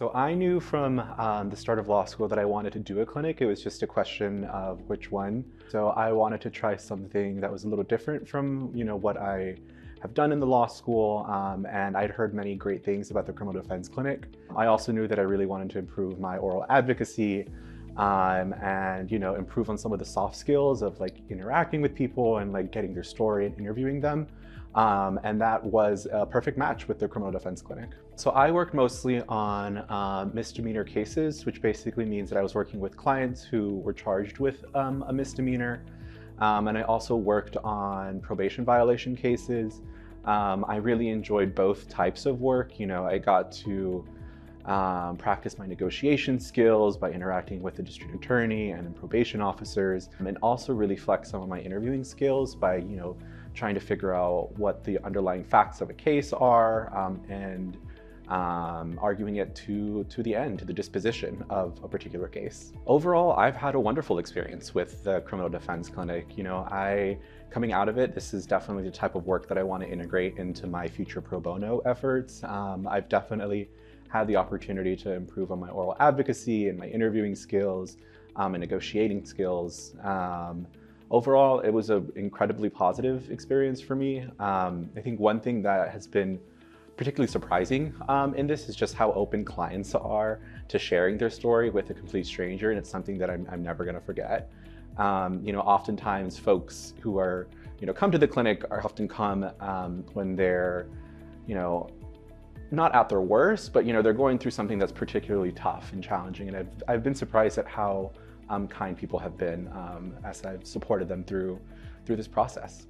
So I knew from the start of law school that I wanted to do a clinic. It was just a question of which one. So I wanted to try something that was a little different from, what I have done in the law school, and I'd heard many great things about the criminal defense clinic. I also knew that I really wanted to improve my oral advocacy, and improve on some of the soft skills of like interacting with people and like getting their story and interviewing them. And that was a perfect match with the criminal defense clinic. So I worked mostly on misdemeanor cases, which basically means that I was working with clients who were charged with a misdemeanor. And I also worked on probation violation cases. I really enjoyed both types of work. I got to practice my negotiation skills by interacting with the district attorney and probation officers, and also really flex some of my interviewing skills by, trying to figure out what the underlying facts of a case are, and arguing it to the end, to the disposition of a particular case. Overall, I've had a wonderful experience with the criminal defense clinic. Coming out of it, this is definitely the type of work that I want to integrate into my future pro bono efforts. I've definitely had the opportunity to improve on my oral advocacy and my interviewing skills and negotiating skills. Overall, it was an incredibly positive experience for me. I think one thing that has been particularly surprising in this is just how open clients are to sharing their story with a complete stranger, and it's something that I'm never going to forget. Oftentimes folks who are, come to the clinic are often come when they're, not at their worst, but they're going through something that's particularly tough and challenging. And I've been surprised at how kind people have been as I've supported them through this process.